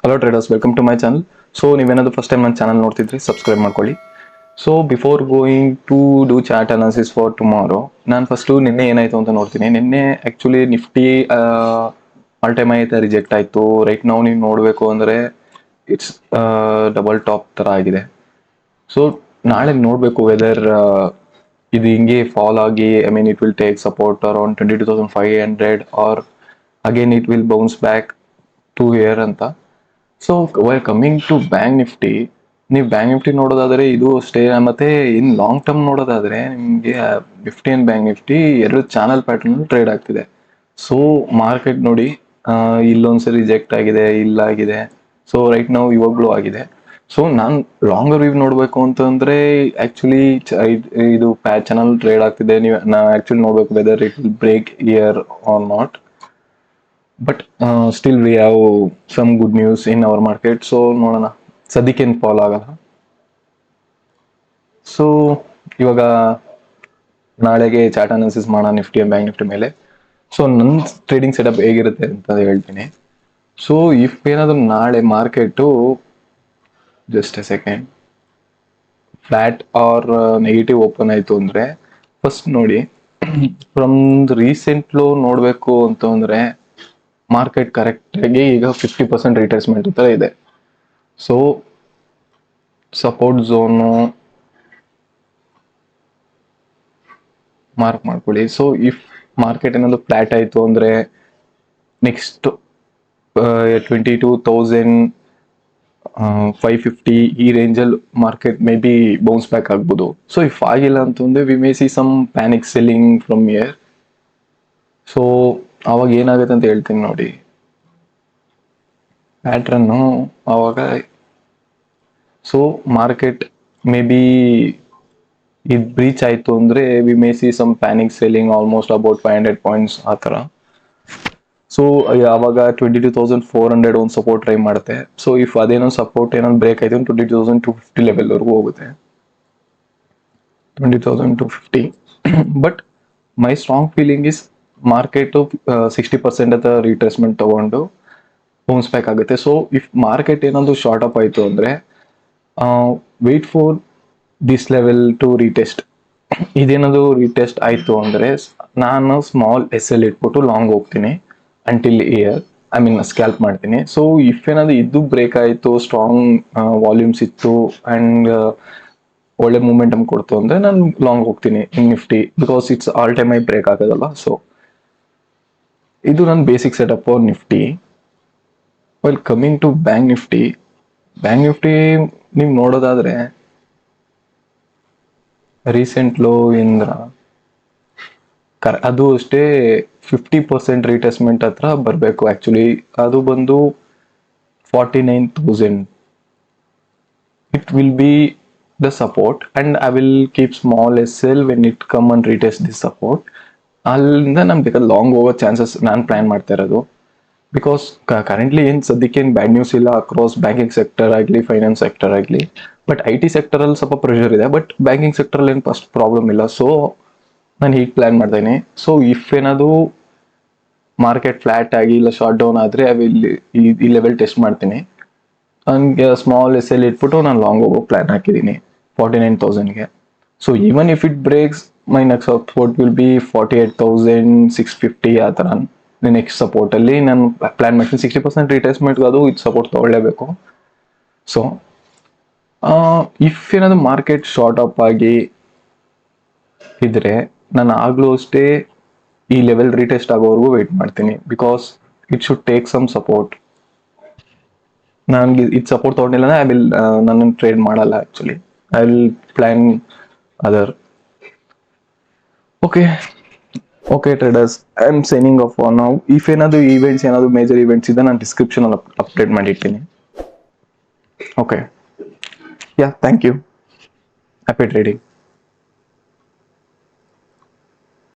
Hello traders, welcome to my channel. So ನೀವೇನಾದ್ರು first time ನನ್ನ channel ನೋಡ್ತಿದ್ರಿ, subscribe ಮಾಡ್ಕೊಳ್ಳಿ. So before going to do chart analysis for tomorrow, ನಾನು first ನಿನ್ನೆ ಏನಾಯಿತು ಅಂತ ನೋಡ್ತೀನಿ. ನಿನ್ನೆ ಆ್ಯಕ್ಚುಲಿ ನಿಫ್ಟಿ ಆಲ್ ಟೈಮ್ ಆಯ್ತಾ ರಿಜೆಕ್ಟ್ ಆಯಿತು. ರೈಟ್ ನಾವು ನೀವು ನೋಡಬೇಕು ಅಂದರೆ ಇಟ್ಸ್ ಡಬಲ್ ಟಾಪ್ ಥರ ಆಗಿದೆ. ಸೊ ನಾಳೆ ನೋಡಬೇಕು ವೆದರ್ ಇದು ಹಿಂಗೆ ಫಾಲ್ ಆಗಿ, I mean it will take support around 22,500 or again it will bounce back to here ಅಂತ. So while coming to Bank Nifty, ನೀವು ಬ್ಯಾಂಕ್ ನಿಫ್ಟಿ ನೋಡೋದಾದರೆ ಇದು ಅಷ್ಟೇ. ಮತ್ತೆ ಇನ್ ಲಾಂಗ್ ಟರ್ಮ್ ನೋಡೋದಾದರೆ ನಿಮಗೆ ನಿಫ್ಟಿ ಆ್ಯಂಡ್ ಬ್ಯಾಂಕ್ ನಿಫ್ಟಿ ಎರಡು ಚಾನಲ್ ಪ್ಯಾಟರ್ನ್ ಟ್ರೇಡ್ ಆಗ್ತಿದೆ. ಸೊ ಮಾರ್ಕೆಟ್ ನೋಡಿ, ಇಲ್ಲೊಂದ್ಸರಿ ರಿಜೆಕ್ಟ್ ಆಗಿದೆ, ಇಲ್ಲಾಗಿದೆ. ಸೊ ರೈಟ್ ನಾವು ಇವಾಗಲೂ ಆಗಿದೆ. ಸೊ ನಾನು ಲಾಂಗರ್ ವ್ಯೂ ನೋಡಬೇಕು ಅಂತಂದರೆ ಆ್ಯಕ್ಚುಲಿ ಇದು ಚಾನಲ್ ಟ್ರೇಡ್ ಆಗ್ತಿದೆ. ನೀವು ಆ್ಯಕ್ಚುಲಿ ನೋಡಬೇಕು whether it will break here or not. But still we have some good news in our market. So ನೋಡೋಣ, ಸದ್ಯಕ್ಕೇನು ಫಾಲ್ ಆಗಲ್ಲ. ಸೊ ಇವಾಗ ನಾಳೆಗೆ ಚಾರ್ಟ್ ಅನಾಲಿಸಿಸ್ ಮಾಡೋಣ ನಿಫ್ಟಿ ಬ್ಯಾಂಕ್ ನಿಫ್ಟಿ ಮೇಲೆ. ಸೊ ನನ್ನ ಟ್ರೇಡಿಂಗ್ ಸೆಟಪ್ ಹೇಗಿರುತ್ತೆ ಅಂತ ಹೇಳ್ತೀನಿ. ಸೊ ಇಫ್ ಏನಾದರೂ ನಾಳೆ market just a second flat or negative open ಆಯಿತು ಅಂದರೆ, ಫಸ್ಟ್ ನೋಡಿ ಫ್ರಮ್ ರೀಸೆಂಟ್ ಲೋ ನೋಡಬೇಕು ಅಂತಂದರೆ ಮಾರ್ಕೆಟ್ ಕರೆಕ್ಟಾಗಿ ಈಗ 50% ರಿಟ್ರೇಸ್ಮೆಂಟ್ ಥರ ಇದೆ. ಸೊ ಸಪೋರ್ಟ್ ಝೋನು ಮಾರ್ಕ್ ಮಾಡ್ಕೊಳ್ಳಿ. ಸೊ ಇಫ್ ಮಾರ್ಕೆಟ್ ಏನಾದ್ರು ಫ್ಲಾಟ್ ಆಯಿತು ಅಂದರೆ ನೆಕ್ಸ್ಟ್ 22,550 ಈ ರೇಂಜಲ್ಲಿ market may be bounce back ಆಗ್ಬೋದು. ಸೊ ಇಫ್ ಆಗಿಲ್ಲ ಅಂತಂದರೆ we may see some panic selling from here. So ಅವಾಗ ಏನಾಗುತ್ತೆ ಅಂತ ಹೇಳ್ತೀನಿ ನೋಡಿ ಪ್ಯಾಟ್ರನ್ನು ಆವಾಗ. ಸೊ ಮಾರ್ಕೆಟ್ ಮೇ ಬಿ ಇದು ಬ್ರೀಚ್ ಆಯಿತು ಅಂದರೆ we may see some panic selling almost about 500 points ಆ ಥರ. ಸೊ ಆವಾಗ 22,400 ಒಂದು ಸಪೋರ್ಟ್ ಟ್ರೈ ಮಾಡುತ್ತೆ. ಸೊ ಇಫ್ ಅದೇನೋ ಸಪೋರ್ಟ್ ಏನೋ ಬ್ರೇಕ್ ಆಯಿತು 22,250 ಲೆವೆಲ್ವರೆಗೂ ಹೋಗುತ್ತೆ, 20,250. But my strong feeling is market 60% ಅಂತ ರಿಟ್ರೇಸ್ಮೆಂಟ್ ತೊಗೊಂಡು ಬೌನ್ಸ್ ಬ್ಯಾಕ್ ಆಗುತ್ತೆ. ಸೊ ಇಫ್ ಮಾರ್ಕೆಟ್ ಏನಾದರೂ ಶಾರ್ಟ್ ಅಪ್ ಆಯಿತು ಅಂದರೆ wait for this level to retest. ಇದೇನಾದರೂ ರೀಟೆಸ್ಟ್ ಆಯಿತು ಅಂದರೆ ನಾನು ಸ್ಮಾಲ್ ಎಲ್ ಇಟ್ಬಿಟ್ಟು ಲಾಂಗ್ ಹೋಗ್ತೀನಿ until here, I mean scalp ಮಾಡ್ತೀನಿ. ಸೊ ಇಫ್ ಏನಾದರೂ ಇದು ಬ್ರೇಕ್ ಆಯಿತು, ಸ್ಟ್ರಾಂಗ್ ವಾಲ್ಯೂಮ್ಸ್ ಇತ್ತು ಆ್ಯಂಡ್ ಒಳ್ಳೆ ಮೂಮೆಂಟಮ್ ಕೊಡ್ತು ಅಂದರೆ ನಾನು ಲಾಂಗ್ ಹೋಗ್ತೀನಿ in Nifty, because it's all time high break ಆಗೋದಲ್ಲ. ಸೊ ಇದು ನನ್ನ basic setup for Nifty. Well coming to Bank Nifty ನೀವು ನೋಡೋದಾದರೆ ರೀಸೆಂಟ್ ಲೋ ಇಂದ ಅದು ಅಷ್ಟೇ 50% ರಿಟೆಸ್ಟ್ಮೆಂಟ್ ಹತ್ರ ಬರಬೇಕು. ಆ್ಯಕ್ಚುಲಿ ಅದು ಬಂದು 49,000. It will be the support and I will keep small L when it come and retest this support. ಅಲ್ಲಿಂದ ನಮ್ಗೆ ಬೇಕಾದ್ರೆ ಲಾಂಗ್ ಹೋಗೋ ಚಾನ್ಸಸ್ ನಾನು ಪ್ಲ್ಯಾನ್ ಮಾಡ್ತಾ ಇರೋದು. ಬಿಕಾಸ್ ಕರೆಂಟ್ಲಿ ಏನು ಸದ್ಯಕ್ಕೇನು ಬ್ಯಾಡ್ ನ್ಯೂಸ್ ಇಲ್ಲ ಅಕ್ರಾಸ್ ಬ್ಯಾಂಕಿಂಗ್ ಸೆಕ್ಟರ್ ಆಗಲಿ, ಫೈನಾನ್ಸ್ ಸೆಕ್ಟರ್ ಆಗಲಿ. ಬಟ್ IT ಸೆಕ್ಟರಲ್ಲಿ ಸ್ವಲ್ಪ ಪ್ರೆಷರ್ ಇದೆ, ಬಟ್ ಬ್ಯಾಂಕಿಂಗ್ ಸೆಕ್ಟರಲ್ಲಿ ಏನು ಫಸ್ಟ್ ಪ್ರಾಬ್ಲಮ್ ಇಲ್ಲ. ಸೊ ನಾನು ಹೀಗೆ ಪ್ಲ್ಯಾನ್ ಮಾಡ್ತೀನಿ. ಸೊ ಇಫ್ ಏನಾದರೂ ಮಾರ್ಕೆಟ್ ಫ್ಲಾಟ್ ಆಗಿ ಇಲ್ಲ ಶಾರ್ಟ್ ಡೌನ್ ಆದರೆ ಐ ವಿಲ್ ಈ ಲೆವೆಲ್ ಟೆಸ್ಟ್ ಮಾಡ್ತೀನಿ. ನನಗೆ ಸ್ಮಾಲ್ ಎಲ್ ಇಟ್ಬಿಟ್ಟು ನಾನು ಲಾಂಗ್ ಹೋಗೋ ಪ್ಲ್ಯಾನ್ ಹಾಕಿದ್ದೀನಿ 49,000ಗೆ. So even if it breaks my next support will be 48,650 ಆ ಥರ. ನೆಕ್ಸ್ಟ್ ಸಪೋರ್ಟಲ್ಲಿ ನಾನು ಪ್ಲ್ಯಾನ್ ಮಾಡ್ತೀನಿ. 60% ರಿಟೇಸ್ಮೆಂಟ್ಗೆ ಅದು ಇದು ಸಪೋರ್ಟ್ ತೊಗೊಳ್ಳೇಬೇಕು. ಸೊ ಇಫ್ ಏನಾದರೂ ಮಾರ್ಕೆಟ್ ಶಾರ್ಟ್ ಅಪ್ ಆಗಿ ಇದ್ದರೆ ನಾನು ಆಗಲೂ ಅಷ್ಟೇ ಈ ಲೆವೆಲ್ ರಿಟೆಸ್ಟ್ ಆಗೋವರೆಗೂ ವೆಯ್ಟ್ ಮಾಡ್ತೀನಿ, because it should take some support. ನನಗೆ ಇದು ಸಪೋರ್ಟ್ ತೊಗೊಂಡಿಲ್ಲ ಅಂದರೆ ಐ ವಿಲ್ ನಾನು ಟ್ರೇಡ್ ಮಾಡಲ್ಲ. Actually I will plan other. Okay traders, I am signing off for now. If ಏನಾದರೂ ಈವೆಂಟ್ಸ್, ಏನಾದರೂ ಮೇಜರ್ ಈವೆಂಟ್ಸ್ ಇದೆ ನಾನು ಡಿಸ್ಕ್ರಿಪ್ಷನಲ್ಲಿ ಅಪ್ಡೇಟ್ ಮಾಡಿರ್ತೀನಿ. Okay, ya, thank you. Happy trading.